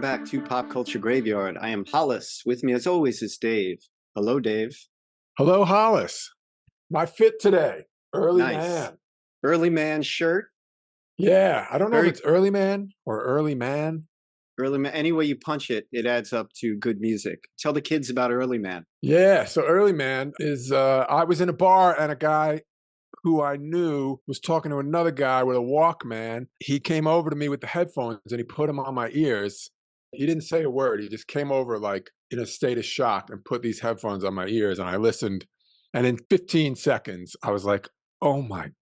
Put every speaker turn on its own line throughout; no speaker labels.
back to Pop Culture Graveyard. I am Hollis. With me, as always, is Dave. Hello, Dave.
Hello, Hollis. My fit today, early
Nice.
man.
Early man shirt.
Yeah, I don't know if it's early man or early man.
Early man. Any way you punch it, it adds up to good music. Tell the kids about Early Man.
Yeah, so early man is, I was in a bar and a guy who I knew was talking to another guy with a Walkman. He came over to me with the headphones and he put them on my ears. He didn't say a word. He just came over like in a state of shock and put these headphones on my ears, and I listened. And in 15 seconds, I was like, oh my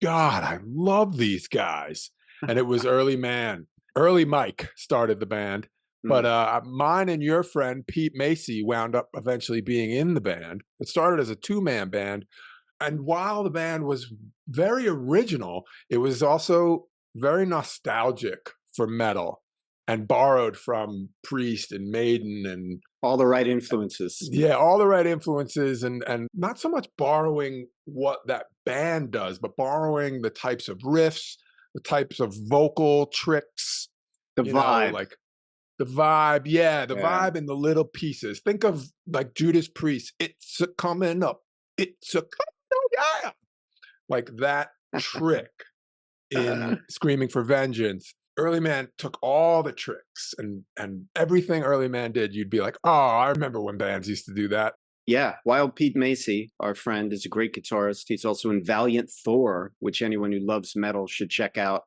God, I love these guys. And it was Early Man. Early Mike started the band. But mine and your friend, Pete Macy, wound up eventually being in the band. It started as a two-man band. And while the band was very original, it was also very nostalgic for metal and borrowed from Priest and Maiden and
all the right influences.
Yeah, all the right influences, and not so much borrowing what that band does, but borrowing the types of riffs, the types of vocal tricks,
the vibe.
Like the vibe, the vibe in the little pieces. Think of like Judas Priest, it's a coming up, it's a coming up, like that trick in Screaming for Vengeance. Early Man took all the tricks and everything Early Man did, you'd be like, oh, I remember when bands used to do that.
Yeah, Wild Pete Macy, our friend, is a great guitarist. He's also in Valiant Thor, which anyone who loves metal should check out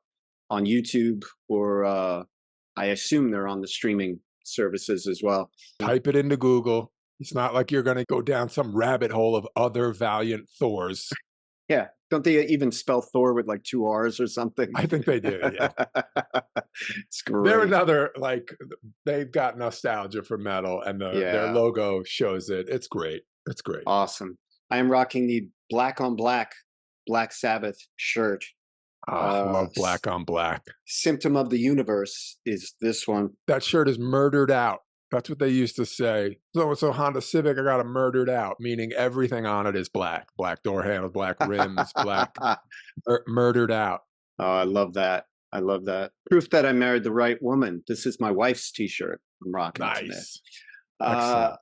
on YouTube, or I assume they're on the streaming services as well.
Type it into Google. It's not like you're going to go down some rabbit hole of other Valiant Thors.
Yeah. Don't they even spell Thor with like 2 R's or something?
I think they do, yeah.
It's great.
They're another, like, they've got nostalgia for metal, and their logo shows it. It's great. It's great.
Awesome. I am rocking the black on black Black Sabbath shirt.
I love black on black.
Symptom of the Universe is this one.
That shirt is murdered out. That's what they used to say. So Honda Civic, I got it murdered out, meaning everything on it is black. Black door handles, black rims, black, murdered out.
Oh, I love that. I love that. Proof that I married the right woman. This is my wife's T-shirt I'm rocking today.
Excellent.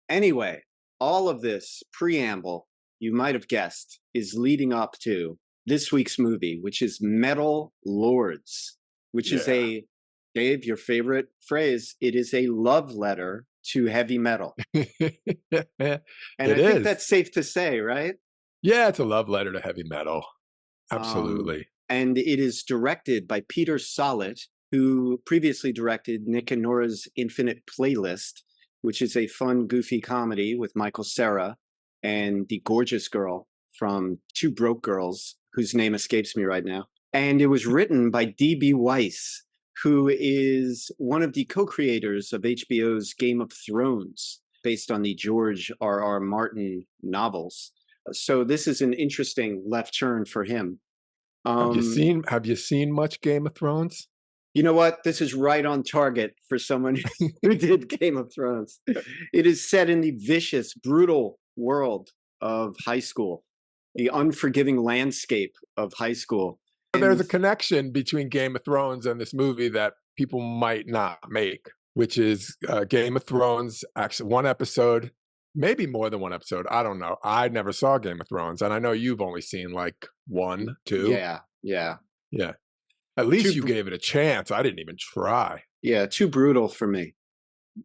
Anyway, all of this preamble, you might have guessed, is leading up to this week's movie, which is Metal Lords, which is Dave, your favorite phrase, it is a love letter to heavy metal. And I think that's safe to say, right?
Yeah, it's a love letter to heavy metal. Absolutely.
And it is directed by Peter Sollett, who previously directed Nick and Nora's Infinite Playlist, which is a fun, goofy comedy with Michael Cera and the gorgeous girl from Two Broke Girls, whose name escapes me right now. And it was written by D.B. Weiss, who is one of the co-creators of HBO's Game of Thrones, based on the George R.R. Martin novels. So this is an interesting left turn for him.
Have you seen much Game of Thrones?
You know what? This is right on target for someone who did Game of Thrones. It is set in the vicious, brutal world of high school, the unforgiving landscape of high school.
There's a connection between Game of Thrones and this movie that people might not make, which is Game of Thrones, actually one episode, maybe more than one episode. I don't know. I never saw Game of Thrones, and I know you've only seen like 1, 2.
Yeah.
At least you gave it a chance. I didn't even try.
Yeah, too brutal for me.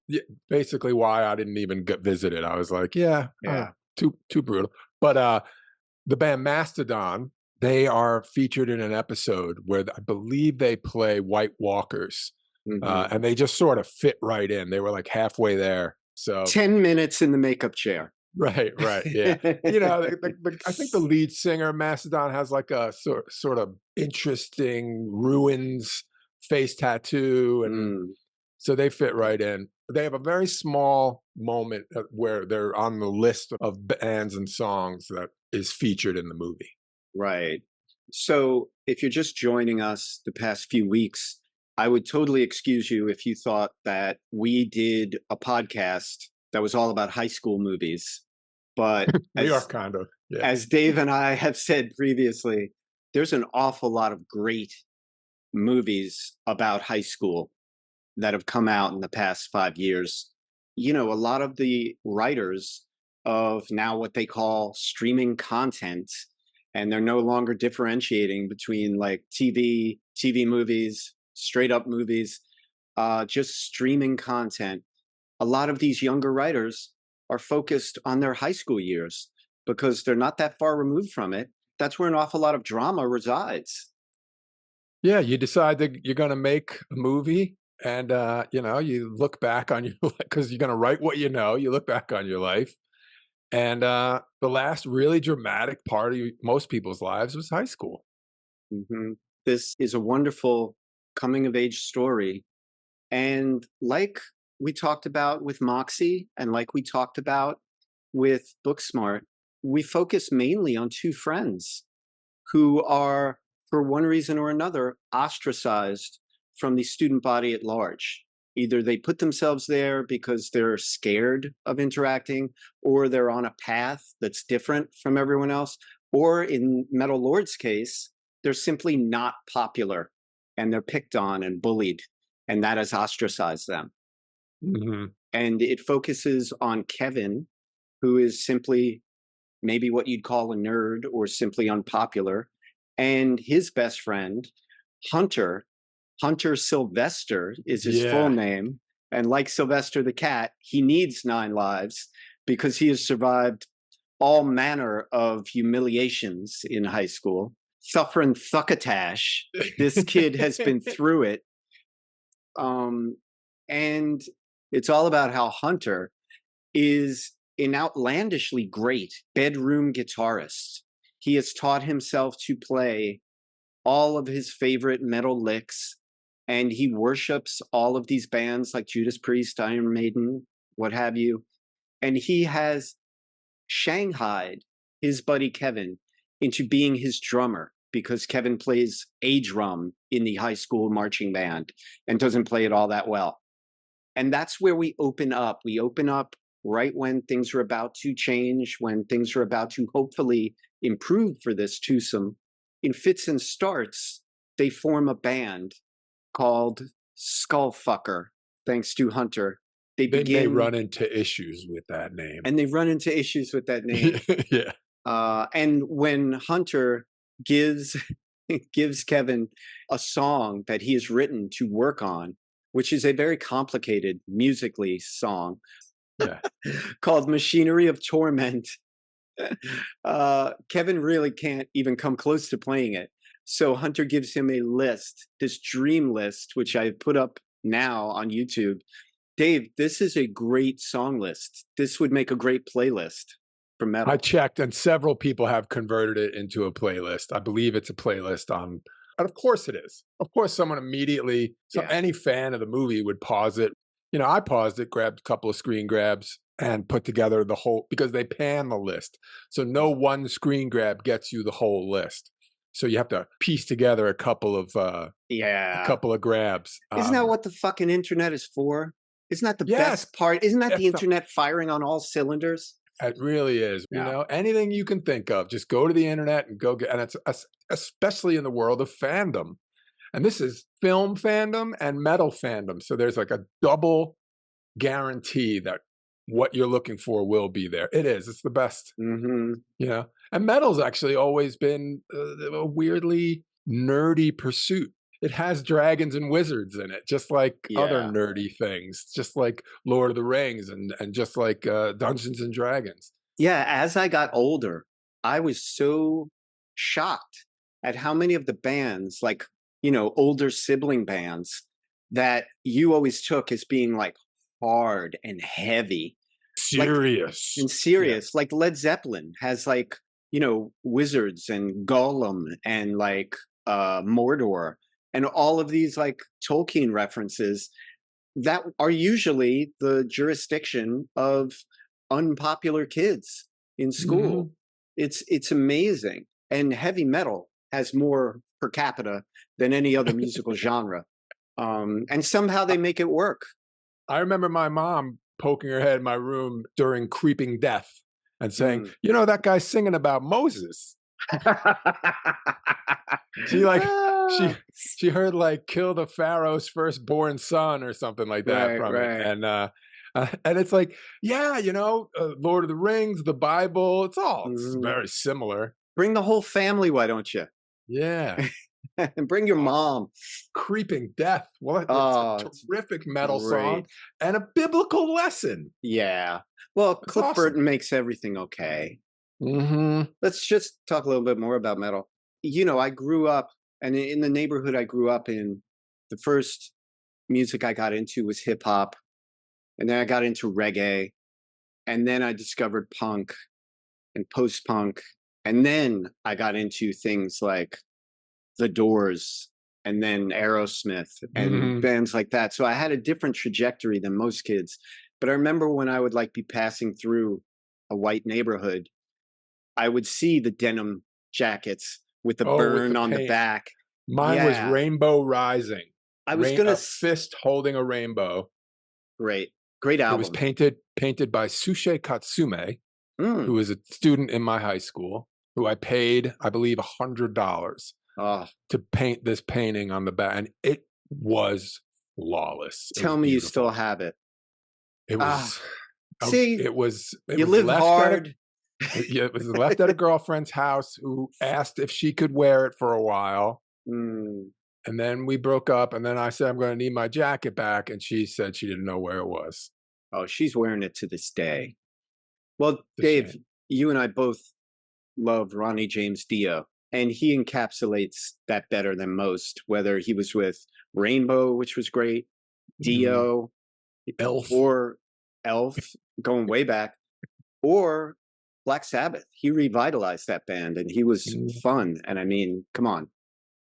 Yeah, basically why I didn't even visit it. I was like, too brutal. But the band Mastodon, they are featured in an episode where I believe they play White Walkers, and they just sort of fit right in. They were like halfway there. So
10 minutes in the makeup chair.
Right, yeah. I think the lead singer Mastodon has like a sort of interesting ruins face tattoo, and so they fit right in. They have a very small moment where they're on the list of bands and songs that is featured in the movie.
Right. So if you're just joining us the past few weeks, I would totally excuse you if you thought that we did a podcast that was all about high school movies. But
we are kind of. Yeah.
As Dave and I have said previously, there's an awful lot of great movies about high school that have come out in the past 5 years, a lot of the writers of now what they call streaming content, and they're no longer differentiating between like TV movies, straight up movies, just streaming content. A lot of these younger writers are focused on their high school years because they're not that far removed from it. That's where an awful lot of drama resides.
Yeah, you decide that you're going to make a movie, and you look back on your because you're going to write what you know. You look back on your life, and the last really dramatic part of most people's lives was high school.
Mm-hmm. This is a wonderful coming of age story. And like we talked about with Moxie, and like we talked about with Booksmart, we focus mainly on two friends who are, for one reason or another, ostracized from the student body at large. Either they put themselves there because they're scared of interacting, or they're on a path that's different from everyone else, or in Metal Lord's case, they're simply not popular and they're picked on and bullied, and that has ostracized them.
Mm-hmm.
And it focuses on Kevin, who is simply maybe what you'd call a nerd or simply unpopular, and his best friend, Hunter. Hunter Sylvester is his full name. And like Sylvester the cat, he needs 9 lives because he has survived all manner of humiliations in high school. Suffering thuckatash. This kid has been through it. And it's all about how Hunter is an outlandishly great bedroom guitarist. He has taught himself to play all of his favorite metal licks, and he worships all of these bands like Judas Priest, Iron Maiden, what have you. And he has shanghaied his buddy Kevin into being his drummer, because Kevin plays a drum in the high school marching band and doesn't play it all that well. And that's where we open up. We open up right when things are about to change, when things are about to hopefully improve for this twosome. In fits and starts, they form a band called Skullfucker, thanks to Hunter. They
may run into issues with that name.
And they run into issues with that name.
Yeah.
And when Hunter gives Kevin a song that he has written to work on, which is a very complicated musically song, called Machinery of Torment, Kevin really can't even come close to playing it. So Hunter gives him a list, this dream list, which I put up now on YouTube. Dave, this is a great song list. This would make a great playlist for metal.
I checked, and several people have converted it into a playlist. I believe it's a playlist on, and of course it is. Of course, someone immediately, any fan of the movie would pause it. I paused it, grabbed a couple of screen grabs, and put together the whole, because they pan the list. So no one screen grab gets you the whole list. So you have to piece together a couple of grabs.
Isn't that what the fucking internet is for? Isn't that the best part? Isn't that the internet firing on all cylinders?
It really is. Anything you can think of, just go to the internet and go get, and it's especially in the world of fandom. And this is film fandom and metal fandom. So there's like a double guarantee that what you're looking for will be there. It is. It's the best.
Mm-hmm.
And metal's actually always been a weirdly nerdy pursuit. It has dragons and wizards in it, just like other nerdy things, just like Lord of the Rings and just like Dungeons and Dragons.
Yeah, as I got older, I was so shocked at how many of the bands, like, older sibling bands, that you always took as being like hard and heavy. Serious. Like Led Zeppelin has like, wizards and Gollum and like Mordor and all of these like Tolkien references that are usually the jurisdiction of unpopular kids in school. Mm-hmm. It's amazing. And heavy metal has more per capita than any other musical genre. And somehow they make it work.
I remember my mom poking her head in my room during Creeping Death and saying, that guy's singing about Moses. She she heard like "Kill the Pharaoh's firstborn son" or something like that
Right,
from it,
right.
and it's like, yeah, Lord of the Rings, the Bible, it's
Mhm.
very similar.
Bring the whole family, why don't you?
Yeah.
And bring your mom.
Creeping Death. Well, it's a
Oh, it's
terrific metal song
great.
and a biblical lesson.
Yeah. Well,
It's
Cliff
awesome.
Burton makes everything okay.
Mhm.
Let's just talk a little bit more about metal. I grew up, and in the neighborhood I grew up in, the first music I got into was hip hop, and then I got into reggae, and then I discovered punk and post punk, and then I got into things like The Doors and then Aerosmith and
Mhm.
bands like that. So I had a different trajectory than most kids. But I remember when I would like be passing through a white neighborhood, I would see the denim jackets with the
Oh, with the
burn on the
paint.
back.
Mine was
Yeah.
Rainbow Rising.
I was going
A
to
fist holding a rainbow.
great. Great
It was
album.
painted by Sushi Katsume, who
Mm.
was a student in my high school, who I paid, I believe, $100
Oh,
to paint this painting on the back, and it was flawless. It was
tell me you still
beautiful.
have it.
It
Ah,
was
see,
it
you
was
live
left at a
hard.
yeah, it was left at a girlfriend's house who asked if she could wear it for a while,
Mm.
and then we broke up, and then I said, "I'm gonna need my jacket back," and she said she didn't know where it was.
Oh, she's wearing it to this day. Well,
It's a
Dave,
shame.
you and I both love Ronnie James Dio, and he encapsulates that better than most, whether he was with Rainbow, which was great,
Mhm.
Dio,
Elf.
or Elf, going way back, or Black Sabbath. He revitalized that band and he was
Mm.
fun. And I mean, come on.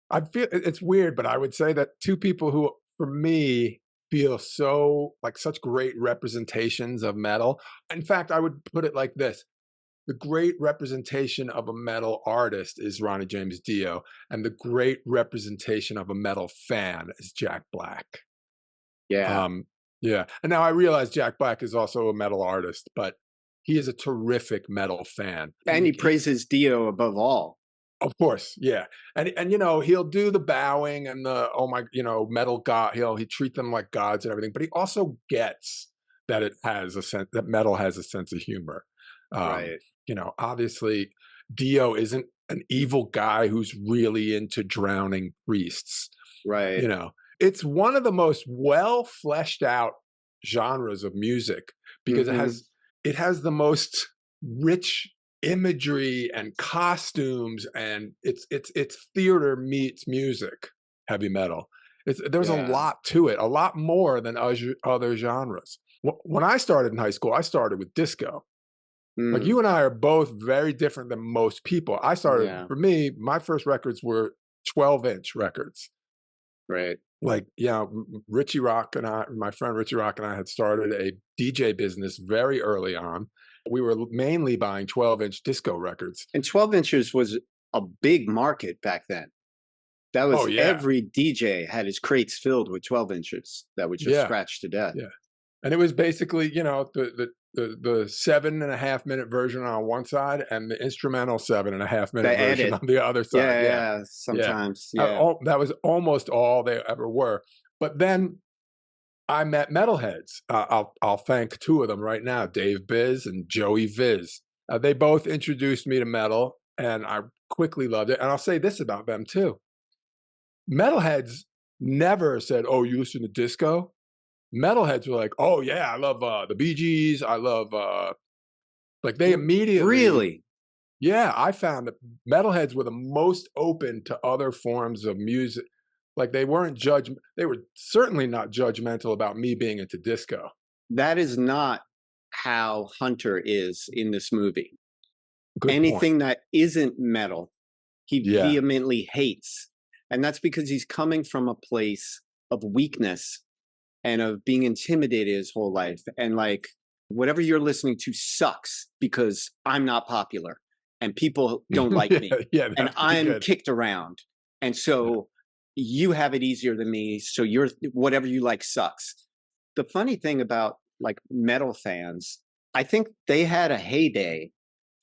I feel it's weird, but I would say that two people who, for me, feel so like such great representations of metal. In fact, I would put it like this: the great representation of a metal artist is Ronnie James Dio, and the great representation of a metal fan is Jack Black.
Yeah.
Um, yeah, and now I realize Jack Black is also a metal artist, but he is a terrific metal fan.
And he praises Dio above all.
Of course, yeah, and he'll do the bowing and the oh my, metal god. He treat them like gods and everything, but he also gets that it has a sense that metal has a sense of humor. Um,
Right.
Obviously, Dio isn't an evil guy who's really into drowning priests.
Right.
It's one of the most well fleshed out genres of music because
Hmm.
it has the most rich imagery and costumes, and it's theater meets music. Heavy metal. There's a
Yeah.
lot to it, a lot more than other genres. When I started in high school, I started with disco. Like
Mm.
you and I are both very different than most people.
Yeah.
For me, my first records were 12-inch records.
Right.
Like, Richie Rock and my friend Richie Rock and I had started a DJ business very early on. We were mainly buying 12-inch disco records.
And 12 inches was a big market back then. That
Oh
was
yeah,
every DJ had his crates filled with 12 inches that would just
yeah,
scratch to death.
yeah. And it was basically, the 7.5 minute version on one side and the instrumental 7.5 minute
The
version
edit.
on the other side.
Yeah,
Yeah,
yeah.
yeah.
Sometimes. Yeah.
That was almost all they ever were. But then I met metalheads. I'll thank two of them right now, Dave Biz and Joey Viz. They both introduced me to metal, and I quickly loved it. And I'll say this about them too: metalheads never said, "Oh, you listen to disco." Metalheads were like, "Oh yeah, I love the Bee Gees. I love like they immediately."
Really?
Yeah, I found that metalheads were the most open to other forms of music. Like they were certainly not judgmental about me being into disco.
That is not how Hunter is in this movie.
Good point.
Anything that isn't metal, he
Yeah.
vehemently hates. And that's because he's coming from a place of weakness and of being intimidated his whole life. And like, whatever you're listening to sucks because I'm not popular and people don't like
Yeah,
me
yeah,
and
that's pretty
I'm
good.
kicked around. And
Yeah.
so you have it easier than me. So whatever you like sucks. The funny thing about like metal fans, I think they had a heyday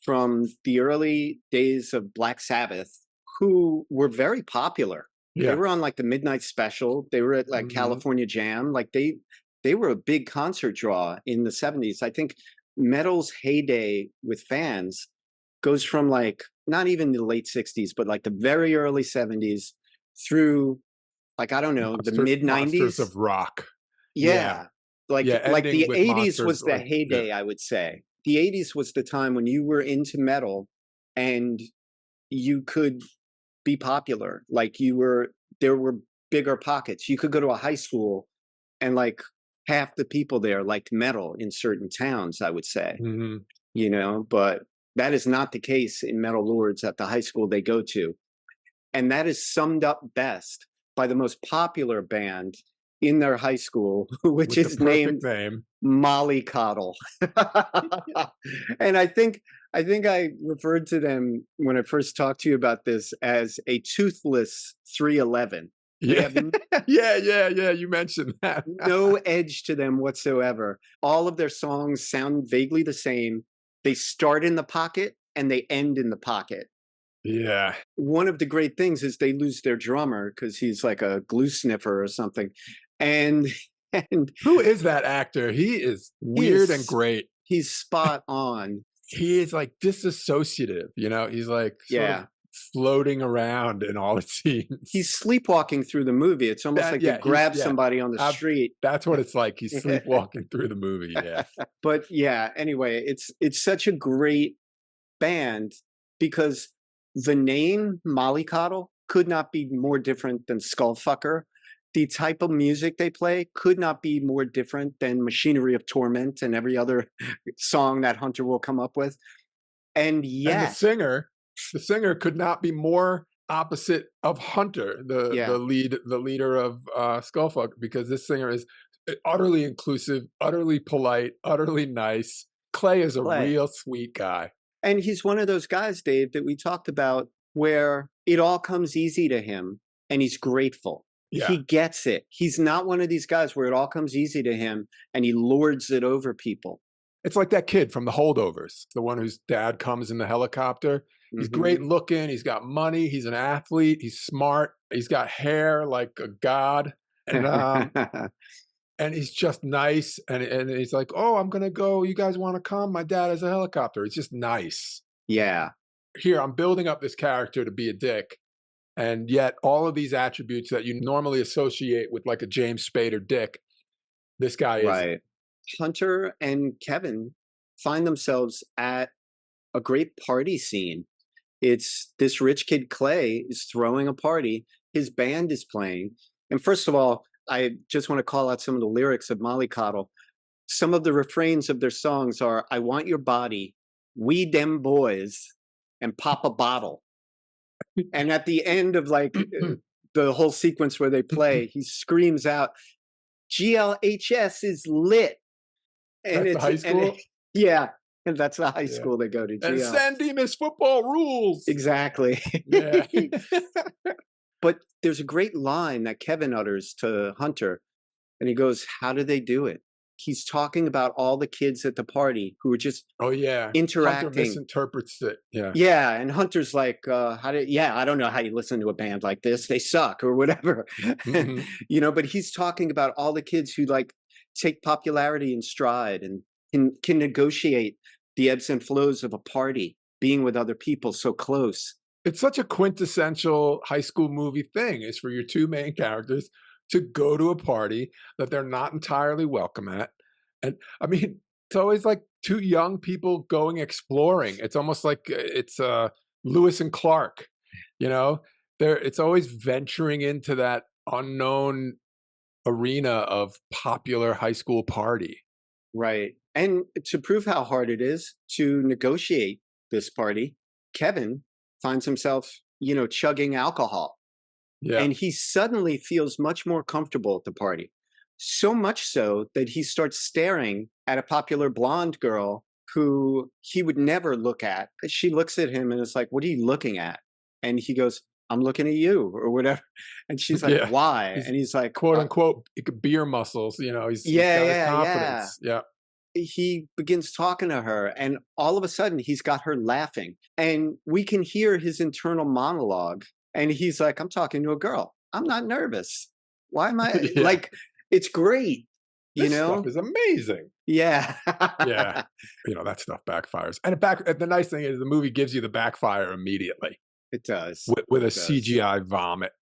from the early days of Black Sabbath, who were very popular. They
Yeah.
were on like the Midnight Special. They were at like California Jam. Like they were a big concert draw in the 70s. I think metal's heyday with fans goes from like not even the late 60s, but like the very early 70s through like, I don't know, the mid
Monsters
90s.
of Rock. Yeah.
Yeah. Like
Yeah,
like
ending
the
with
80s was
Monsters,
the
like, yeah.
heyday, I would say. The 80s was the time when you were into metal and you could be popular. Like there were bigger pockets. You could go to a high school and like half the people there liked metal in certain towns, I would say,
Mhm.
but that is not the case in Metal Lords at the high school they go to. And that is summed up best by the most popular band in their high school, which
With the
is named
perfect name.
Mollycoddle. And I think I referred to them when I first talked to you about this as a toothless 311. They
Yeah.
have
Yeah, you mentioned that.
no edge to them whatsoever. All of their songs sound vaguely the same. They start in the pocket and they end in the pocket.
Yeah.
One of the great things is they lose their drummer because he's like a glue sniffer or something. And and
Who is that actor? He is
he
weird and
is
great.
he's spot on.
He is like disassociative, he's like sort of
Yeah.
floating around in all the scenes.
He's sleepwalking through the movie. It's almost like they grab somebody on the street.
That's what it's like. He's sleepwalking through the movie. Yeah.
But yeah, anyway, it's such a great band because the name Mollycoddle could not be more different than Skullfucker. The type of music they play could not be more different than Machinery of Torment and every other song that Hunter will come up with. And yet,
the singer could not be more opposite of Hunter, the leader of Skullfucker, because this singer is utterly inclusive, utterly polite, utterly nice. Clay is a real sweet guy.
And he's one of those guys, Dave, that we talked about where it all comes easy to him and he's grateful.
Yeah.
He gets it. He's not one of these guys where it all comes easy to him and he lords it over people.
It's like that kid from The Holdovers, the one whose dad comes in the helicopter. He's great looking. He's got money. He's an athlete. He's smart. He's got hair like a god. And and he's just nice. And he's like, oh, I'm going to go. You guys want to come? My dad has a helicopter. It's just nice.
Yeah.
Here, I'm building up this character to be a dick. And yet all of these attributes that you normally associate with like a James Spader dick, this guy is.
Right. Hunter and Kevin find themselves at a great party scene. It's this rich kid Clay is throwing a party. His band is playing. And first of all, I just want to call out some of the lyrics of Mollycoddle. Some of the refrains of their songs are, I want your body, we dem boys, and pop a bottle. And at the end of like the whole sequence where they play, he screams out, GLHS is lit. And
that's the high school?
Yeah. And that's the high school they go to.
And San Dimas football rules.
Exactly.
Yeah.
But there's a great line that Kevin utters to Hunter. And he goes, how do they do it? He's talking about all the kids at the party who are just interacting.
Hunter misinterprets it. Yeah.
Yeah. And Hunter's like, I don't know how you listen to a band like this. They suck or whatever. But he's talking about all the kids who like take popularity in stride and can negotiate the ebbs and flows of a party, being with other people so close.
It's such a quintessential high school movie thing is for your two main characters to go to a party that they're not entirely welcome at. And I mean, it's always like two young people going exploring. It's almost like it's Lewis and Clark, it's always venturing into that unknown arena of popular high school party.
Right. And to prove how hard it is to negotiate this party, Kevin finds himself, chugging alcohol.
Yeah.
And he suddenly feels much more comfortable at the party. So much so that he starts staring at a popular blonde girl who he would never look at. She looks at him and is like, what are you looking at? And he goes, I'm looking at you or whatever. And she's like, why? And he's like,
quote unquote, beer muscles, he's got his confidence. Yeah.
He begins talking to her and all of a sudden he's got her laughing and we can hear his internal monologue and he's like, I'm talking to a girl. I'm not nervous. Why am I
Yeah.
like, it's great, you
This stuff
know?
is amazing.
Yeah.
Yeah. That stuff backfires. And the nice thing is the movie gives you the backfire immediately
It does.
with a
It does.
CGI vomit.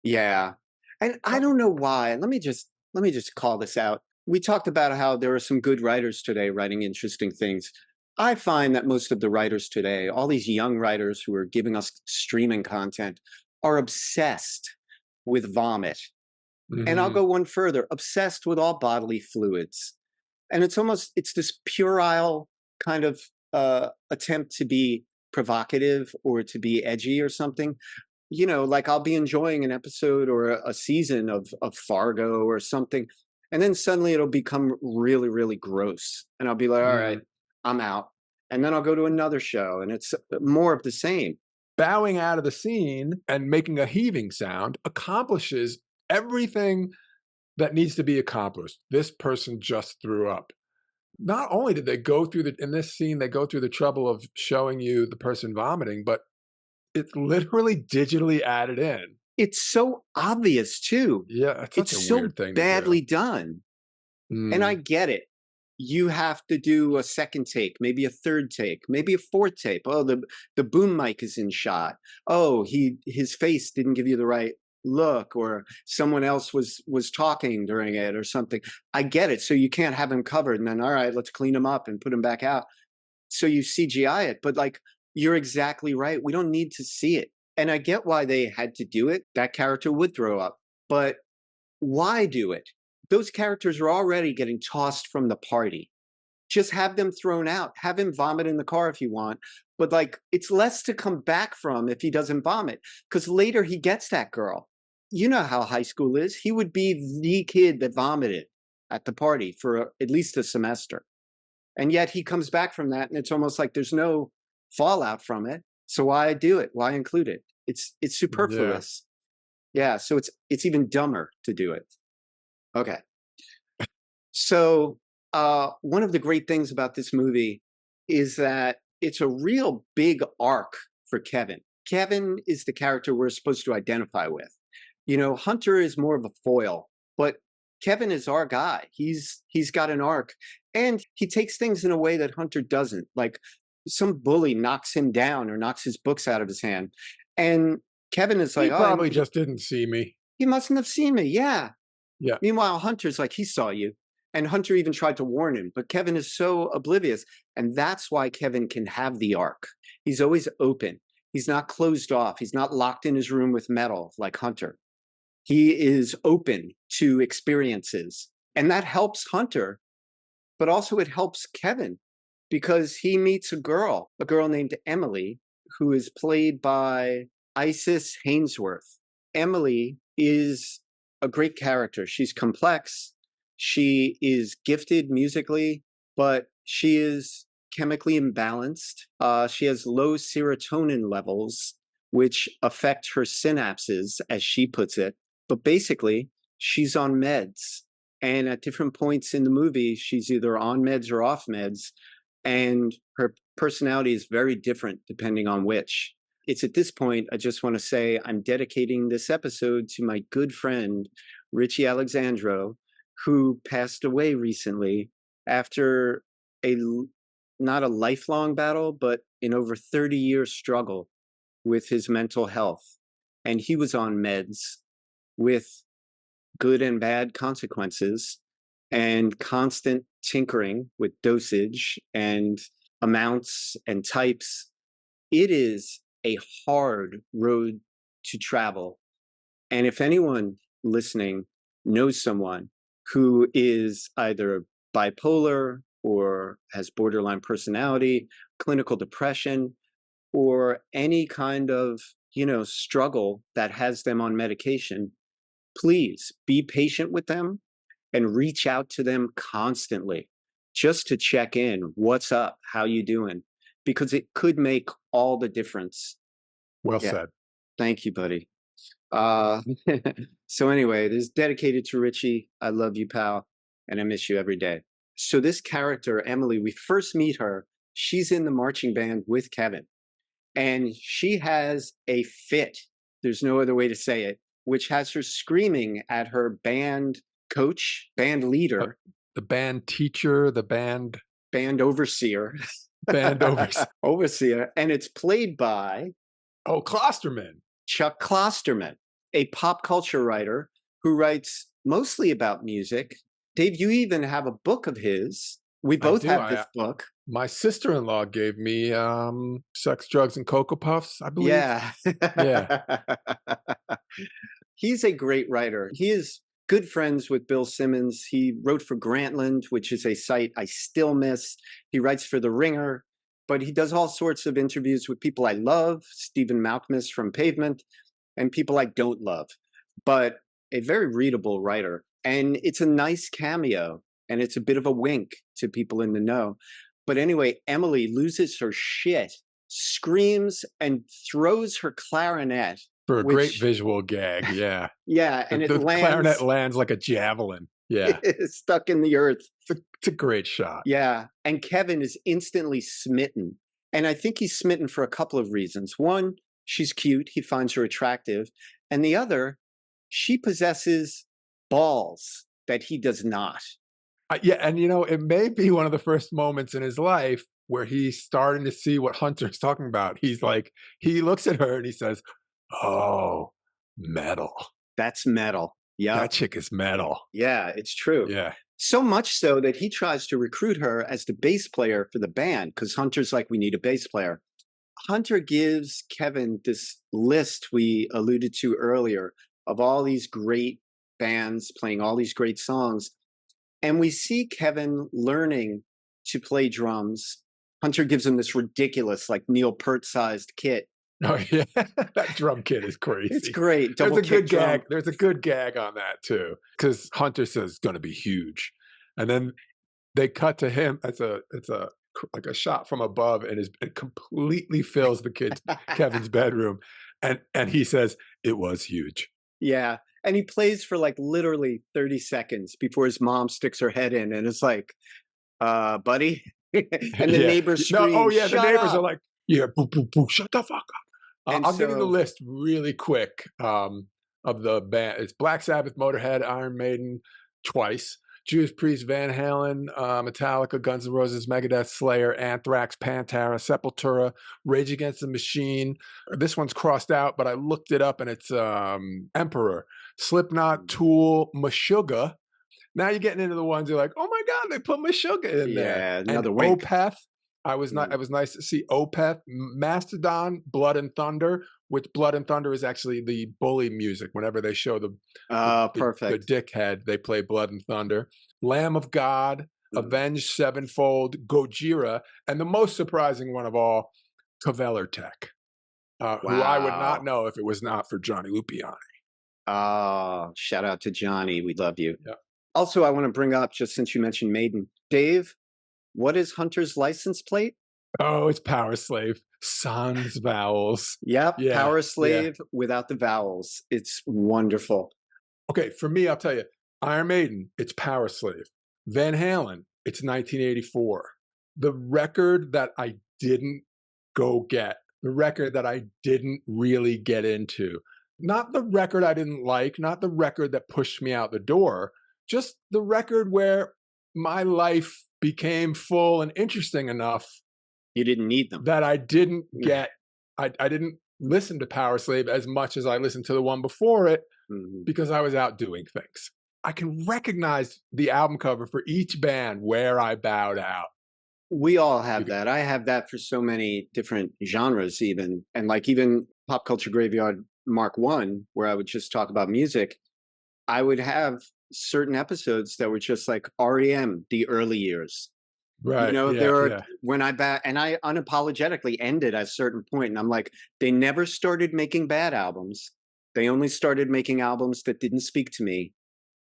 Yeah. And I
Oh,
don't know why. Let me just call this out. We talked about how there are some good writers today writing interesting things. I find that most of the writers today, all these young writers who are giving us streaming content, are obsessed with vomit. And I'll
mhm.
go one further, obsessed with all bodily fluids. And it's this puerile kind of attempt to be provocative or to be edgy or something. Like I'll be enjoying an episode or a season of Fargo or something, and then suddenly it'll become really, really gross, and I'll be like, all right,
Mm.
I'm out, and then I'll go to another show, and it's more of the same.
Bowing out of the scene and making a heaving sound accomplishes everything that needs to be accomplished. This person just threw up. Not only did they go through in this scene, they go through the trouble of showing you the person vomiting, but it's literally digitally added in.
It's so obvious too.
Yeah, it's such a
It's so
weird thing to do.
badly done, and I
Mm,
get it. You have to do a second take, maybe a third take, maybe a fourth take. Oh, the boom mic is in shot. Oh, his face didn't give you the right look, or someone else was talking during it or something. I get it. So you can't have him covered, and then all right, let's clean him up and put him back out. So you CGI it, but like you're exactly right. We don't need to see it. And I get why they had to do it. That character would throw up, but why do it? Those characters are already getting tossed from the party. Just have them thrown out. Have him vomit in the car if you want. But like, it's less to come back from if he doesn't vomit, because later he gets that girl. You know how high school is. He would be the kid that vomited at the party for at least a semester. And yet he comes back from that, and it's almost like there's no fallout from it. So why do it? Why include it? It's
yeah.
superfluous. Yeah. So it's even dumber to do it. Okay. So, one of the great things about this movie is that it's a real big arc for Kevin. Kevin is the character we're supposed to identify with. Hunter is more of a foil, but Kevin is our guy. He's got an arc, and he takes things in a way that Hunter doesn't. Like some bully knocks him down or knocks his books out of his hand, and Kevin is
He
like, "Oh,
probably just didn't see me.
he mustn't have seen me." Yeah,
Yeah.
meanwhile, Hunter's like, he saw you. And Hunter even tried to warn him, but Kevin is so oblivious. And that's why Kevin can have the arc. He's always open. He's not closed off. He's not locked in his room with metal like Hunter. He is open to experiences. And that helps Hunter, but also it helps Kevin because he meets a girl named Emily, who is played by Isis Hainsworth. Emily is a great character. She's complex. She is gifted musically, but she is chemically imbalanced. She has low serotonin levels, which affect her synapses, as she puts it. But basically, she's on meds. And at different points in the movie, she's either on meds or off meds. And her personality is very different depending on which. It's at this point, I just want to say I'm dedicating this episode to my good friend, Richie Alexandro, who passed away recently after a not a lifelong battle, but an over 30-year struggle with his mental health. And he was on meds with good and bad consequences and constant tinkering with dosage and amounts and types. It is a hard road to travel. And if anyone listening knows someone who is either bipolar or has borderline personality, clinical depression, or any kind of, struggle that has them on medication, please be patient with them and reach out to them constantly just to check in. What's up? How you doing? Because it could make all the difference.
Well
Yeah.
said.
Thank you, buddy. Uh, so anyway, this is dedicated to Richie. I love you, pal, and I miss you every day. So this character, Emily, we first meet her. She's in the marching band with Kevin, and she has a fit. There's no other way to say it. which has her screaming at her band coach, band leader,
the band teacher, the band
overseer,
overs.
overseer, and it's played by
Klosterman.
Chuck Klosterman, a pop culture writer who writes mostly about music. Dave, you even have a book of his. We both have this book.
My sister-in-law gave me Sex, Drugs, and Cocoa Puffs, I believe.
Yeah.
Yeah.
He's a great writer. He is good friends with Bill Simmons. He wrote for Grantland, which is a site I still miss. He writes for The Ringer, but he does all sorts of interviews with people I love, Stephen Malkmus from Pavement, and people I don't love, but a very readable writer. And it's a nice cameo, and it's a bit of a wink to people in the know. But anyway, Emily loses her shit, screams, and throws her clarinet.
For a great visual gag, yeah.
Yeah, and
the clarinet lands like a javelin. Yeah.
It's stuck in the earth.
It's a great shot.
Yeah, and Kevin is instantly smitten. And I think he's smitten for a couple of reasons. One, she's cute. He finds her attractive. And the other, she possesses balls that he does not.
Yeah, and it may be one of the first moments in his life where he's starting to see what Hunter's talking about. He's like, he looks at her and he says, "Oh, metal.
That's metal. Yeah.
That chick is metal."
Yeah, it's true.
Yeah.
So much so that he tries to recruit her as the bass player for the band because Hunter's like, we need a bass player. Hunter gives Kevin this list we alluded to earlier of all these great bands playing all these great songs. And we see Kevin learning to play drums. Hunter gives him this ridiculous, like Neil Peart-sized kit.
Oh yeah, that drum kit is crazy.
It's great.
There's a good gag. There's a good gag on that too, because Hunter says it's going to be huge, and then they cut to him. It's like a shot from above, and it completely fills Kevin's bedroom, and he says it was huge.
Yeah, and he plays for like literally 30 seconds before his mom sticks her head in, and it's like, buddy, and the neighbors scream.
No, oh yeah, the neighbors
up.
are like, yeah, boo, boo, boo, shut the fuck up. I'll give you the list really quick of the band. It's Black Sabbath, Motorhead, Iron Maiden, twice. Judas Priest, Van Halen, Metallica, Guns N' Roses, Megadeth, Slayer, Anthrax, Pantera, Sepultura, Rage Against the Machine. This one's crossed out, but I looked it up and it's Emperor, Slipknot, Tool, Meshuggah. Now you're getting into the ones you're like, oh my God, they put Meshuggah in there.
Yeah, another
and
wink.
Opeth. It was nice to see Opeth, Mastodon, Blood and Thunder, which Blood and Thunder is actually the bully music. Whenever they show the dickhead, they play Blood and Thunder. Lamb of God, Avenged Sevenfold, Gojira, and the most surprising one of all, Kvelertak, who I would not know if it was not for Johnny Lupiani.
Oh, shout out to Johnny. We love you.
Yeah.
Also, I want to bring up, just since you mentioned Maiden, Dave, what is Hunter's license plate?
Oh, it's Power Slave. Sans vowels.
Yep, yeah, Power Slave without the vowels. It's wonderful.
Okay, for me, I'll tell you, Iron Maiden, it's Power Slave. Van Halen, it's 1984. The record that I didn't go get, the record that I didn't really get into, not the record I didn't like, not the record that pushed me out the door, just the record where my life became full and interesting enough.
You didn't need them.
That I didn't get, I didn't listen to Power Slave as much as I listened to the one before it because I was out doing things. I can recognize the album cover for each band where I bowed out.
We all have that. I have that for so many different genres even. And like even Pop Culture Graveyard Mark I, where I would just talk about music, I would have certain episodes that were just like REM, the early years.
Right.
When I unapologetically ended at a certain point, and I'm like, they never started making bad albums. They only started making albums that didn't speak to me,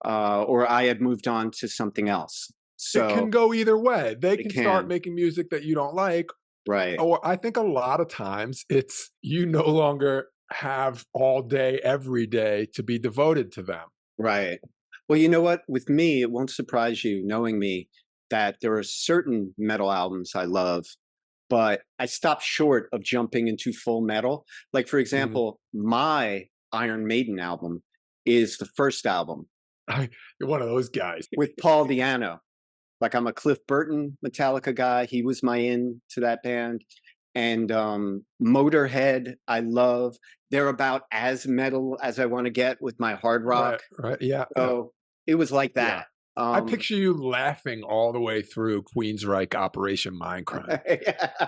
or I had moved on to something else. So
it can go either way. They can start making music that you don't like.
Right.
Or I think a lot of times it's you no longer have all day, every day to be devoted to them.
Right. Well, you know what? With me, it won't surprise you knowing me that there are certain metal albums I love, but I stopped short of jumping into full metal. Like, for example, my Iron Maiden album is the first album
You're one of those guys.
with Paul Di'Anno. Like, I'm a Cliff Burton Metallica guy. He was my in to that band. And Motorhead, I love. They're about as metal as I want to get with my hard rock.
Right. Yeah.
So it was like that.
I picture you laughing all the way through Queensryche Operation Mindcrime.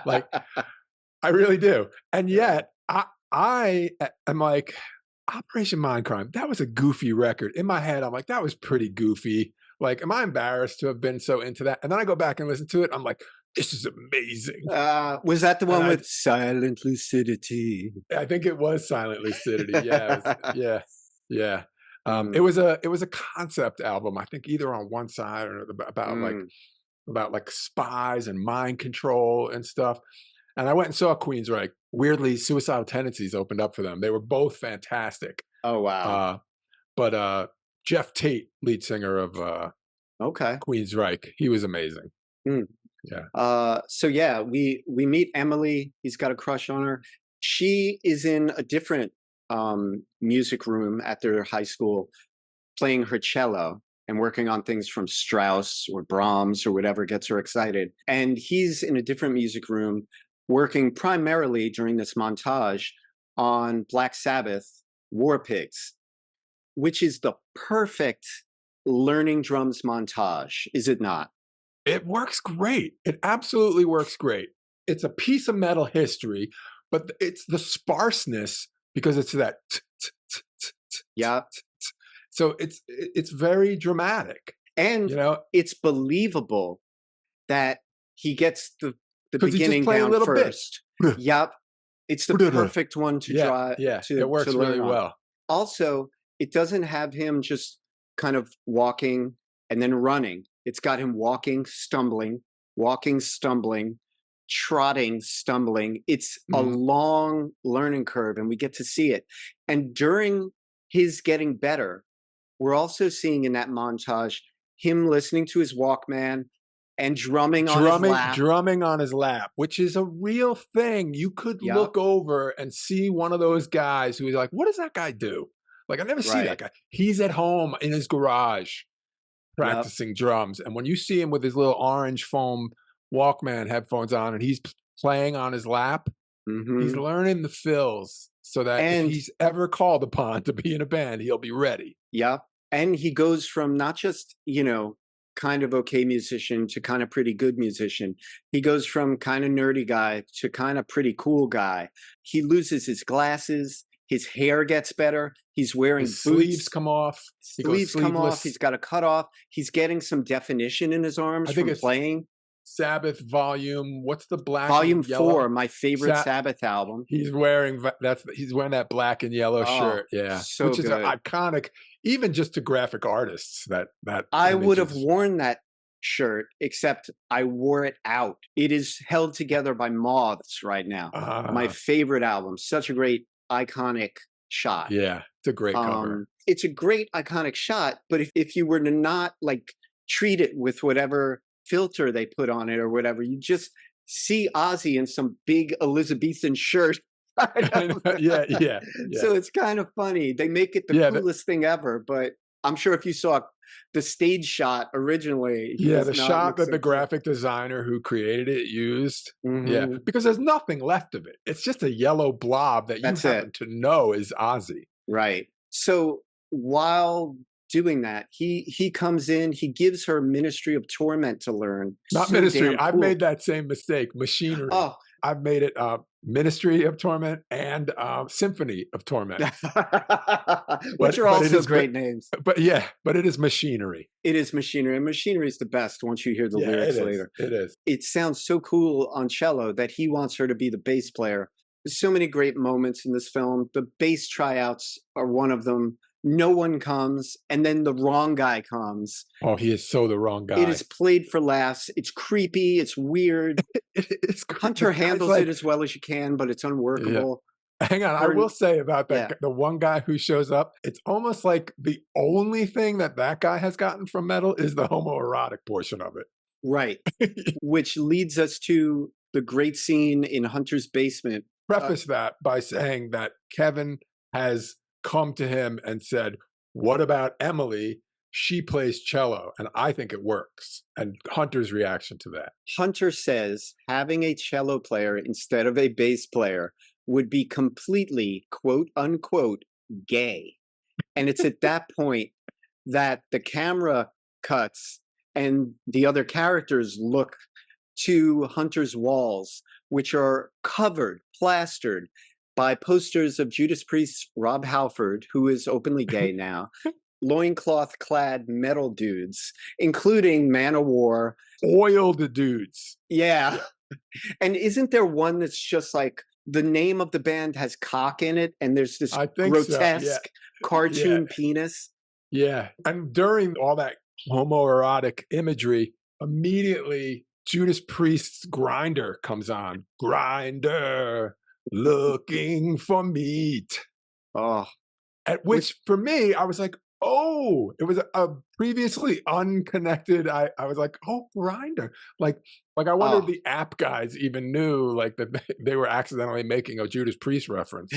Like, I really do. And yet, I am like, Operation Mindcrime, that was a goofy record. In my head, I'm like, that was pretty goofy. Like, am I embarrassed to have been so into that? And then I go back and listen to it. I'm like, this is amazing.
Was that the one with Silent Lucidity?
I think it was Silent Lucidity. Yeah. Yeah. It was a concept album. I think either on one side or about like spies and mind control and stuff. And I went and saw Queensryche. Weirdly, Suicidal Tendencies opened up for them. They were both fantastic.
Oh, wow.
But Jeff Tate, lead singer of Queensryche, he was amazing. Yeah.
So yeah, we meet Emily. He's got a crush on her. She is in a different music room at their high school, playing her cello and working on things from Strauss or Brahms or whatever gets her excited. And he's in a different music room, working primarily during this montage on Black Sabbath, War Pigs, which is the perfect learning drums montage, is it not?
It works great. It absolutely works great. It's a piece of metal history, but it's the sparseness because it's that.
Yeah.
So it's very dramatic,
and it's believable that he gets the beginning down first. Yep, it's the perfect one to draw.
Yeah, it works really well.
Also, it doesn't have him just kind of walking and then running. It's got him walking, stumbling, trotting, stumbling. It's a long learning curve, and we get to see it. And during his getting better, we're also seeing in that montage him listening to his Walkman and drumming on his lap,
which is a real thing. You could look over and see one of those guys who's like, what does that guy do? Like, I never see that guy. He's at home in his garage practicing drums. And when you see him with his little orange foam Walkman headphones on and he's playing on his lap, he's learning the fills so that if he's ever called upon to be in a band, he'll be ready.
Yeah. And he goes from not just, kind of okay musician to kind of pretty good musician. He goes from kind of nerdy guy to kind of pretty cool guy. He loses his glasses. His hair gets better. He's wearing boots.
Sleeves come off.
Sleeves come off. He's got a cut off. He's getting some definition in his arms from playing.
Sabbath volume. What's the black?
Volume 4, my favorite Sabbath album.
He's wearing that black and yellow shirt. Yeah,
so
which is iconic, even just to graphic artists. That
I would have worn that shirt, except I wore it out. It is held together by moths right now. My favorite album. Such a great iconic shot.
Yeah, it's a great cover.
It's a great iconic shot, but if you were to not treat it with whatever filter they put on it or whatever, you just see Ozzy in some big Elizabethan shirt.
Yeah.
So it's kind of funny. They make it the coolest thing ever, but I'm sure if you saw the stage shot originally.
The shot that the graphic designer who created it used. Because there's nothing left of it. It's just a yellow blob that you happen to know is Ozzy.
Right. So while doing that, he comes in, he gives her Ministry of Torment to learn.
Not Ministry. I've made that same mistake. Machinery.
Oh.
I've made it Ministry of Torment and Symphony of Torment.
Which are also great names.
But it is Machinery.
It is Machinery. And Machinery is the best once you hear the lyrics later.
It is.
It sounds so cool on cello that he wants her to be the bass player. There's so many great moments in this film. The bass tryouts are one of them. No one comes, and then the wrong guy comes.
Oh, he is so the wrong guy.
It is played for laughs. It's creepy. It's weird. Hunter handles it as well as you can, but it's unworkable.
Yeah. Hang on. I will say about that, the one guy who shows up, it's almost like the only thing that guy has gotten from metal is the homoerotic portion of it.
Right. Which leads us to the great scene in Hunter's basement.
Preface that by saying that Kevin has come to him and said, what about Emily? She plays cello, and I think it works. And Hunter's reaction to that.
Hunter says having a cello player instead of a bass player would be completely, quote unquote, gay. And it's at that point that the camera cuts and the other characters look to Hunter's walls, which are covered, plastered by posters of Judas Priest, Rob Halford, who is openly gay now, loincloth clad metal dudes, including Man of War.
Oiled dudes.
Yeah. And isn't there one that's just like the name of the band has cock in it and there's this grotesque cartoon penis?
Yeah. And during all that homoerotic imagery, immediately Judas Priest's Grinder comes on. Grinder, looking for meat.
Oh.
At which for me, I was like, oh, it was a previously unconnected. I was like, oh, Grinder. Like I wonder if the app guys even knew like that they were accidentally making a Judas Priest reference.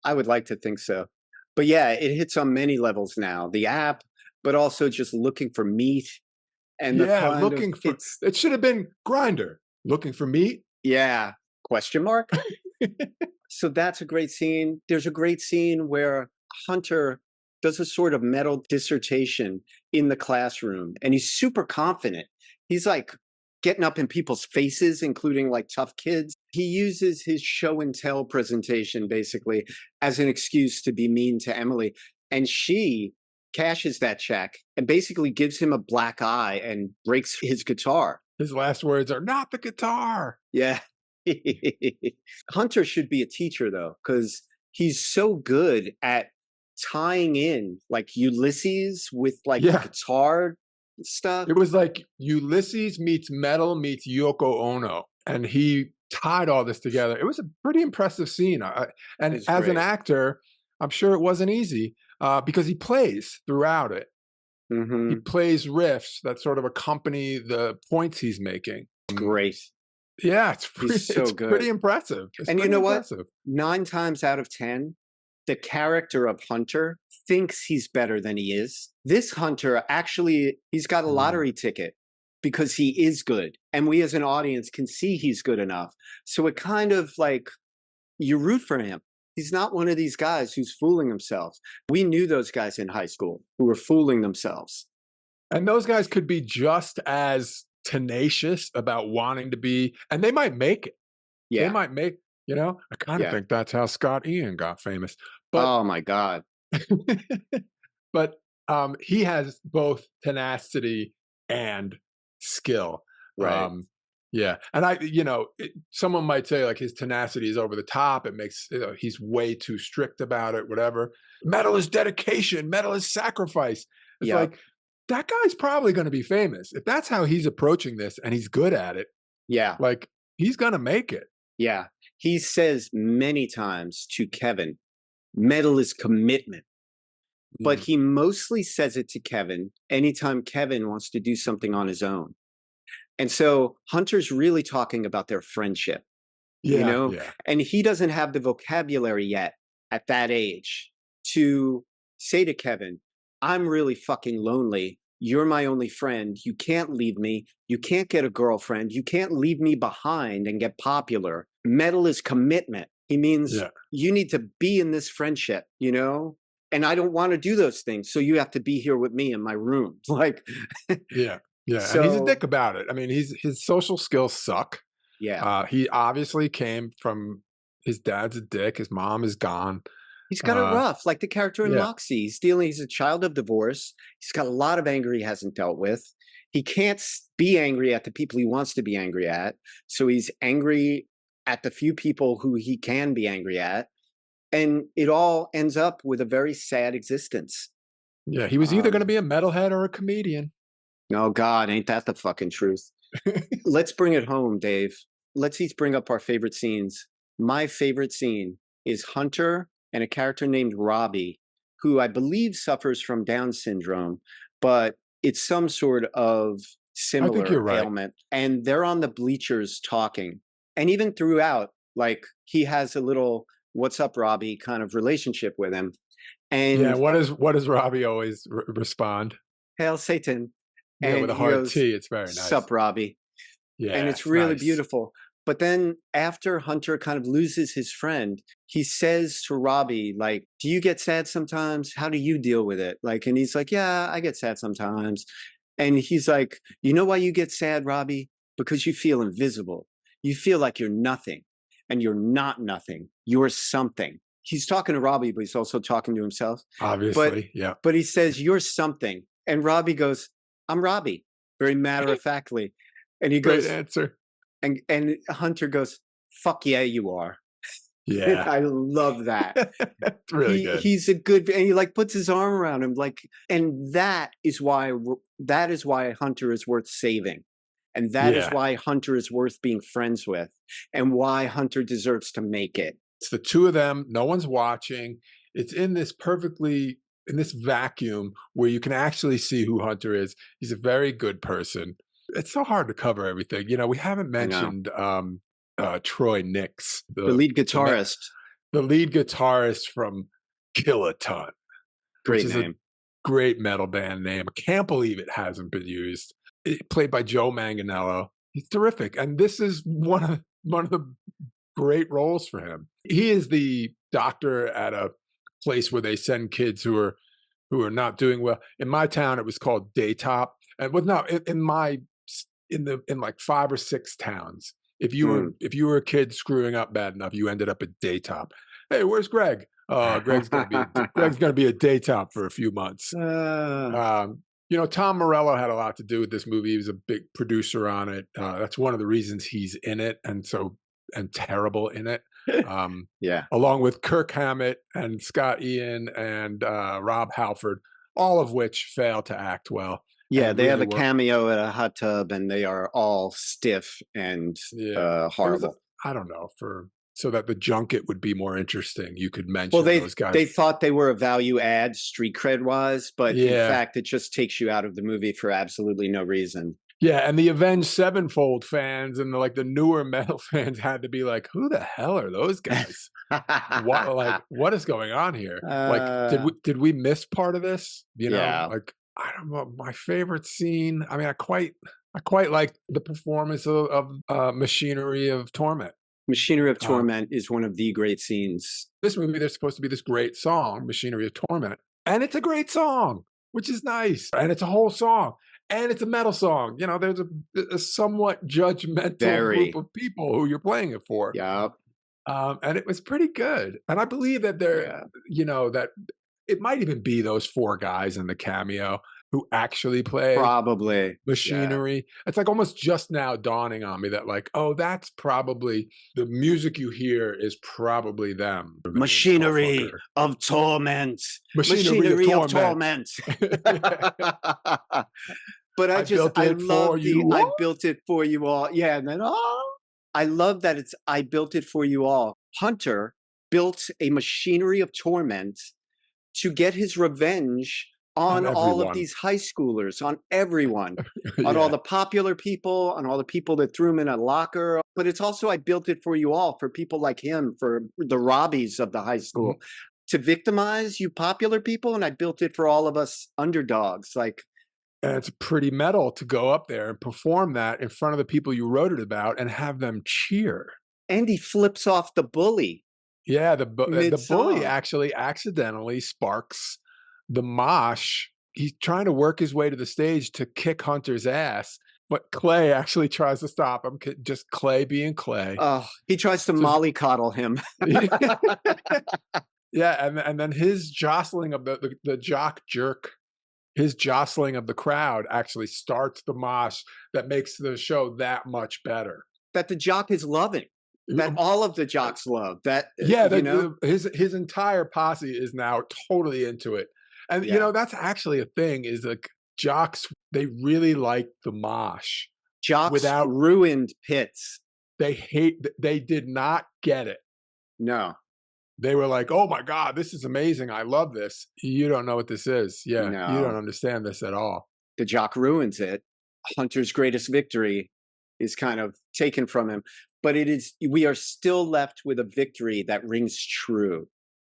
I would like to think so. But yeah, it hits on many levels now. The app, but also just looking for meat. And
looking for it should have been Grinder. Looking for meat?
Yeah. Question mark? So that's a great scene. There's a great scene where Hunter does a sort of metal dissertation in the classroom, and he's super confident. He's like getting up in people's faces, including like tough kids. He uses his show and tell presentation basically as an excuse to be mean to Emily. And she cashes that check and basically gives him a black eye and breaks his guitar.
His last words are, "Not the guitar."
Yeah. Hunter should be a teacher though, because he's so good at tying in like Ulysses with like guitar stuff.
It was like Ulysses meets metal meets Yoko Ono, and he tied all this together. It was a pretty impressive scene. And as an actor, I'm sure it wasn't easy because he plays throughout it.
Mm-hmm.
He plays riffs that sort of accompany the points he's making.
Great.
Yeah, it's pretty impressive.
And you know what? 9 times out of 10, the character of Hunter thinks he's better than he is. This Hunter, actually, he's got a lottery ticket because he is good. And we as an audience can see he's good enough. So it kind of like, you root for him. He's not one of these guys who's fooling himself. We knew those guys in high school who were fooling themselves.
And those guys could be just as tenacious about wanting to be, and they might make it.
Yeah.
They might make, I kind of think that's how Scott Ian got famous. But,
oh my God.
But he has both tenacity and skill.
Right.
Yeah. And someone might say like his tenacity is over the top. It makes, he's way too strict about it, whatever. Metal is dedication. Metal is sacrifice. It's like, that guy's probably going to be famous. If that's how he's approaching this and he's good at it.
Yeah.
Like he's going to make it.
Yeah. He says many times to Kevin, metal is commitment. But he mostly says it to Kevin anytime Kevin wants to do something on his own. And so Hunter's really talking about their friendship, and he doesn't have the vocabulary yet at that age to say to Kevin, I'm really fucking lonely. You're my only friend. You can't leave me. You can't get a girlfriend. You can't leave me behind and get popular. Metal is commitment. He means you need to be in this friendship, and I don't want to do those things. So you have to be here with me in my room. Like,
yeah.
So,
and he's a dick about it. I mean, his social skills suck.
Yeah.
He obviously came from his dad's a dick. His mom is gone.
He's got it rough, like the character in Moxie. He's a child of divorce. He's got a lot of anger he hasn't dealt with. He can't be angry at the people he wants to be angry at. So he's angry at the few people who he can be angry at. And it all ends up with a very sad existence.
Yeah, he was either going to be a metalhead or a comedian.
Oh, God, ain't that the fucking truth? Let's bring it home, Dave. Let's each bring up our favorite scenes. My favorite scene is Hunter and a character named Robbie, who I believe suffers from Down syndrome, but it's some sort of similar ailment. And they're on the bleachers talking. And even throughout, like he has a little, what's up, Robbie kind of relationship with him.
Yeah,
And
what does Robbie always respond?
hail Satan.
Yeah, with
And
a
he
hard
goes,
T, it's very nice.
sup, Robbie. And
Yeah,
it's
it's
really
nice.
beautiful. But then after Hunter kind of loses his friend, he says to Robbie, like, do you get sad sometimes? How do you deal with it? Like, and he's like, yeah, I get sad sometimes. And he's like, you know why you get sad, Robbie? Because you feel invisible. You feel like you're nothing, and you're not nothing. You're something. He's talking to Robbie, but he's also talking to himself. But
Obviously, yeah.
but he says, you're something. And Robbie goes, I'm Robbie, very matter of factly. And he
Great
goes,
answer.
and Hunter goes, fuck yeah, you are.
Yeah.
I love that.
It's really good.
He's a good, and he like puts his arm around him, like, and that is why Hunter is worth saving. And that is
Yeah.
why Hunter is worth being friends with, and why Hunter deserves to make it.
It's the two of them. No one's watching. It's in this vacuum where you can actually see who Hunter is. He's a very good person. It's so hard to cover everything. You know, we haven't
I know.
mentioned Troy Nix,
The lead guitarist.
the lead guitarist from Kiloton,
Great
which is
name.
a great metal band name. I can't believe it hasn't been used. Played by Joe Manganiello. He's terrific, and this is one of the great roles for him. He is the doctor at a place where they send kids who are not doing well. In my town, it was called Daytop, and in like 5 or 6 towns. If you were a kid screwing up bad enough, you ended up at Daytop. Hey, where's Greg? Greg's gonna be at Daytop for a few months. You know, Tom Morello had a lot to do with this movie. He was a big producer on it. That's one of the reasons he's in it and terrible in it.
Yeah.
Along with Kirk Hammett and Scott Ian and Rob Halford, all of which fail to act well.
Yeah, they have a cameo at a hot tub, and they are all stiff and horrible.
I don't know, so that the junket would be more interesting. You could mention
Well,
those guys.
they thought they were a value add street cred wise, but in fact, it just takes you out of the movie for absolutely no reason.
Yeah, and the Avenged Sevenfold fans and the newer metal fans had to be like, "Who the hell are those guys? What is going on here? Did we miss part of this? You know, I don't know. My favorite scene. I mean, I quite like the performance of Machinery of Torment.
Machinery of Torment is one of the great scenes.
This movie, there's supposed to be this great song, Machinery of Torment, and it's a great song, which is nice, and it's a whole song. And it's a metal song. You know, there's a somewhat judgmental group of people who you're playing it for.
Yeah.
And it was pretty good. And I believe that that it might even be those 4 guys in the cameo who actually play Machinery. Yeah. It's like almost just now dawning on me that like, oh, that's probably the music you hear is probably them.
Machinery of Torment. Machinery of Torment. But I built it for you all. Yeah, and then I love that it's I built it for you all. Hunter built a machinery of torment to get his revenge on all of these high schoolers, on everyone, on all the popular people, on all the people that threw him in a locker. But it's also I built it for you all, for people like him, for the Robbies of the high school, to victimize you popular people. And I built it for all of us underdogs, like.
And it's pretty metal to go up there and perform that in front of the people you wrote it about and have them cheer.
And he flips off the bully.
Yeah, the bully actually accidentally sparks the mosh. He's trying to work his way to the stage to kick Hunter's ass, but Clay actually tries to stop him. Just Clay being Clay.
He tries to mollycoddle him.
Yeah, and then his jostling of the jock jerk. His jostling of the crowd actually starts the mosh that makes the show that much better.
That the jock is loving. That all of the jocks love. That
his entire posse is now totally into it. And you know, that's actually a thing, is like jocks, they really like the mosh.
Jocks ruined pits.
They did not get it.
No.
They were like, oh my God, this is amazing. I love this. You don't know what this is. Yeah. No. You don't understand this at all.
The jock ruins it. Hunter's greatest victory is kind of taken from him. But we are still left with a victory that rings true.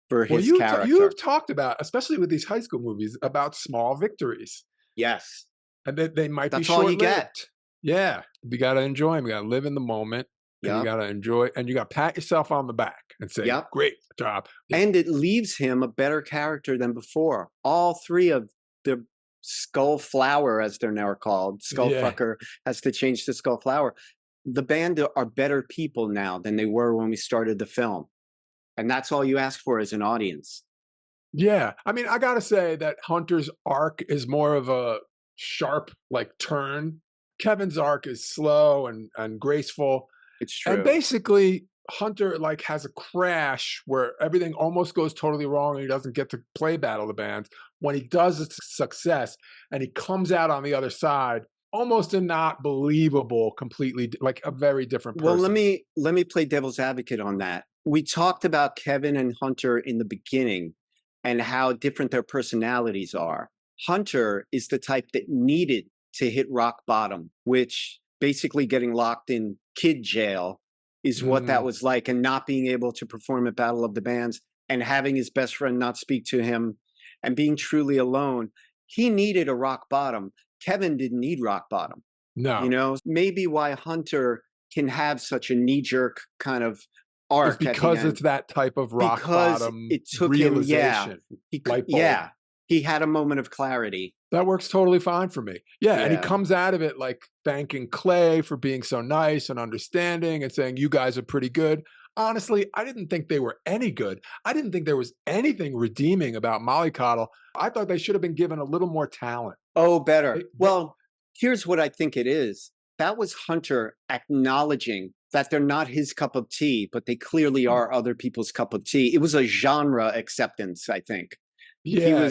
for
Well,
his character.
you've talked about, especially with these high school movies, about small victories.
Yes.
And they might be
That's all you get.
short-lived. Yeah. You gotta enjoy them. You gotta live in the moment, and you
Yep.
gotta enjoy, and you gotta pat yourself on the back and say,
Yep.
"Great job."
And it leaves him a better character than before. All three of the SkullFlower, as they're now called, Skullfucker has to change to SkullFlower. The band are better people now than they were when we started the film. And that's all you ask for as an audience.
Yeah. I mean, I gotta say that Hunter's arc is more of a sharp, like, turn. Kevin's arc is slow and graceful.
It's true.
And basically, Hunter, like, has a crash where everything almost goes totally wrong and he doesn't get to play Battle of the Bands. When he does, it's a success, and he comes out on the other side almost a not believable, completely like a very different person.
Well, let me play devil's advocate on that. We talked about Kevin and Hunter in the beginning and how different their personalities are. Hunter is the type that needed to hit rock bottom, which basically getting locked in kid jail is what that was like, and not being able to perform at Battle of the Bands and having his best friend not speak to him and being truly alone. He needed a rock bottom. Kevin didn't need rock bottom.
No.
You know, maybe why Hunter can have such a knee-jerk kind of arc
It's because it's that type of rock bottom
it took
realization.
Him, he had a moment of clarity.
That works totally fine for me. Yeah, and he comes out of it like thanking Clay for being so nice and understanding and saying, you guys are pretty good. Honestly, I didn't think they were any good. I didn't think there was anything redeeming about Mollycoddle. I thought they should have been given a little more talent.
Oh, better. Well, here's what I think it is. That was Hunter acknowledging that they're not his cup of tea, but they clearly are other people's cup of tea. It was a genre acceptance, I think.
Yeah.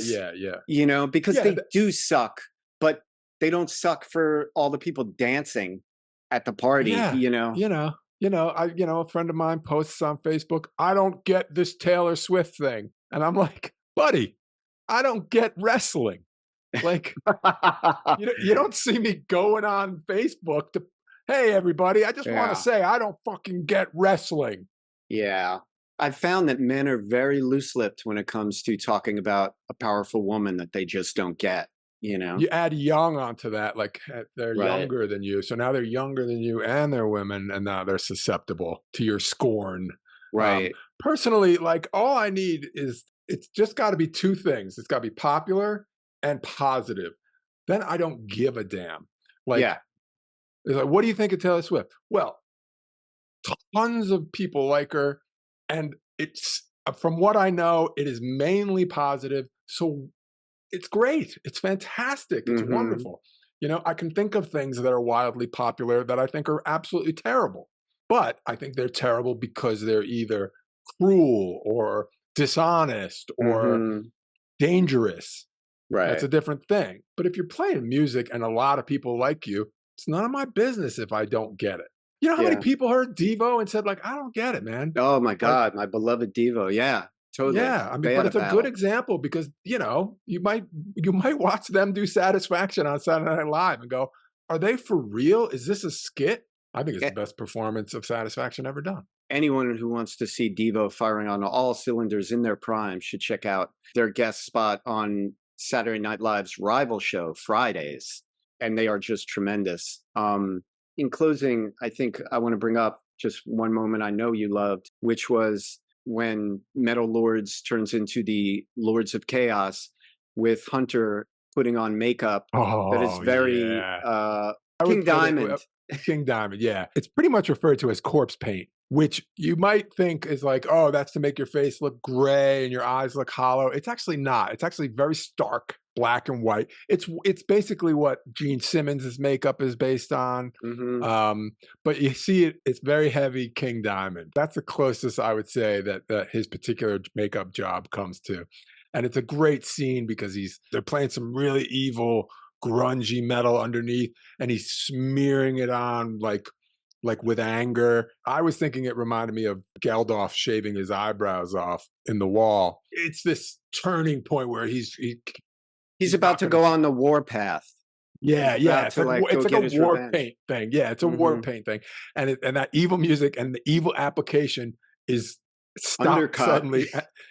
You know, because they do suck, but they don't suck for all the people dancing at the party, you know.
A friend of mine posts on Facebook, I don't get this Taylor Swift thing. And I'm like, buddy, I don't get wrestling. Like, you don't see me going on Facebook to, hey, everybody, I just want to say I don't fucking get wrestling.
Yeah. I've found that men are very loose-lipped when it comes to talking about a powerful woman that they just don't get, you know?
You add young onto that, like they're younger than you. So now they're younger than you and they're women, and now they're susceptible to your scorn.
Right.
Personally, like, all I need is, it's just got to be two things. It's got to be popular and positive. Then I don't give a damn. Like, it's like, what do you think of Taylor Swift? Well, tons of people like her. And it's, from what I know, it is mainly positive. So it's great. It's fantastic. It's wonderful. You know, I can think of things that are wildly popular that I think are absolutely terrible. But I think they're terrible because they're either cruel or dishonest or dangerous.
Right.
That's a different thing. But if you're playing music and a lot of people like you, it's none of my business if I don't get it. You know how many people heard Devo and said, like, I don't get it, man.
Oh my God, my beloved Devo. Yeah, totally.
Yeah, I mean, but it's a good example because, you know, you might watch them do Satisfaction on Saturday Night Live and go, are they for real? Is this a skit? I think it's the best performance of Satisfaction ever done.
Anyone who wants to see Devo firing on all cylinders in their prime should check out their guest spot on Saturday Night Live's rival show, Fridays. And they are just tremendous. In closing, I think I want to bring up just one moment I know you loved, which was when Metal Lords turns into the Lords of Chaos with Hunter putting on makeup that is very King Diamond.
King Diamond, yeah. It's pretty much referred to as corpse paint, which you might think is like, oh, that's to make your face look gray and your eyes look hollow. It's actually not. It's actually very stark, black and white. It's basically what Gene Simmons' makeup is based on. But you see it's very heavy King Diamond. That's the closest I would say that his particular makeup job comes to. And it's a great scene because they're playing some really evil, grungy metal underneath, and he's smearing it on like with anger. I was thinking it reminded me of Geldof shaving his eyebrows off in The Wall. It's this turning point where he's
about to go on the warpath.
Yeah. It's like a war paint thing. Yeah, it's a war paint thing. And that evil music and the evil application is stop
Undercut.
suddenly.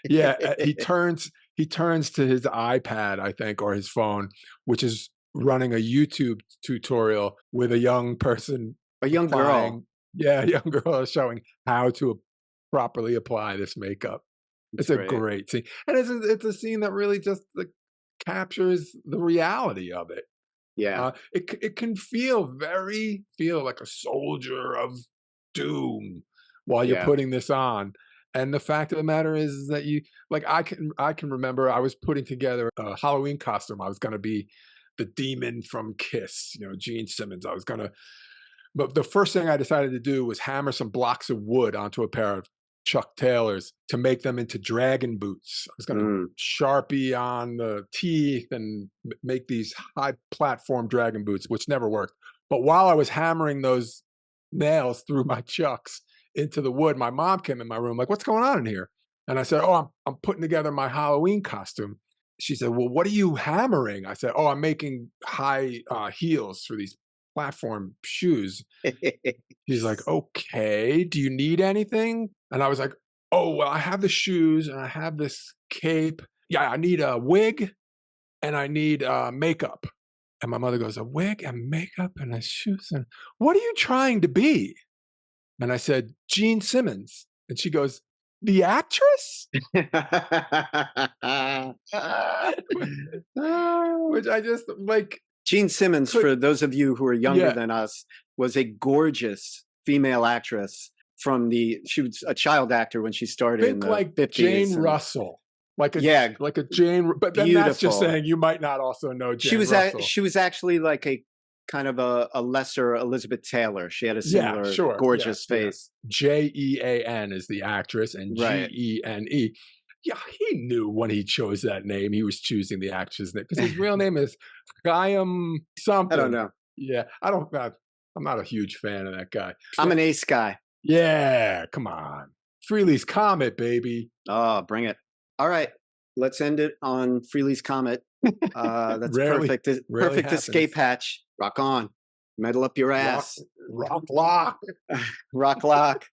Yeah, he turns to his iPad, I think, or his phone, which is running a YouTube tutorial with a young person
A young girl.
applying. Yeah, a young girl is showing how to properly apply this makeup. It's a great scene, and it's a scene that really just like, captures the reality of it.
Yeah.
It can feel like a soldier of doom while you're
Yeah.
putting this on. And the fact of the matter is that you like I can remember I was putting together a Halloween costume. I was going to be the demon from Kiss, Gene Simmons. But the first thing I decided to do was hammer some blocks of wood onto a pair of Chuck Taylors to make them into dragon boots. I was going to Sharpie on the teeth and make these high platform dragon boots, which never worked. But while I was hammering those nails through my Chucks into the wood, my mom came in my room like, "What's going on in here?" And I said, "Oh, I'm putting together my Halloween costume." She said, "Well, what are you hammering?" I said, "Oh, I'm making high heels for these platform shoes." He's like, "Okay, do you need anything?" And I was like, "Oh, well, I have the shoes and I have this cape. Yeah, I need a wig and I need makeup." And my mother goes, "A wig and makeup and a shoes? And what are you trying to be?" And I said, "Gene Simmons." And she goes, "The actress?" Which I just like.
Gene Simmons, for those of you who are younger than us, was a gorgeous female actress she was a child actor when she started in the
like
50s.
Jane Russell. Like a Jane, but then
beautiful.
That's just saying you might not also know Jane Russell.
She was actually like a kind of a lesser Elizabeth Taylor. She had a similar gorgeous face.
Jean is the actress and Gene. Yeah, he knew when he chose that name, he was choosing the actress name because his real name is Chaim something.
I don't know.
Yeah, I'm not a huge fan of that guy.
I'm an Ace guy.
Yeah, come on. Freely's Comet, baby.
Oh, bring it. All right, let's end it on Freely's Comet. That's perfect. Perfect escape hatch. Rock on. Metal up your ass.
Rock lock.
Rock lock.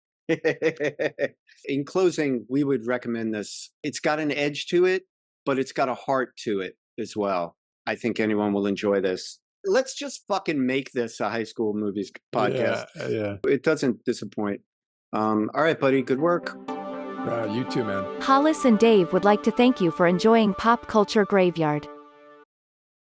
In closing, we would recommend this. It's got an edge to it, but it's got a heart to it as well. I think anyone will enjoy this. Let's just fucking make this a high school movies podcast.
Yeah.
It doesn't disappoint. All right, buddy. Good work.
You too, man.
Hollis and Dave would like to thank you for enjoying Pop Culture Graveyard.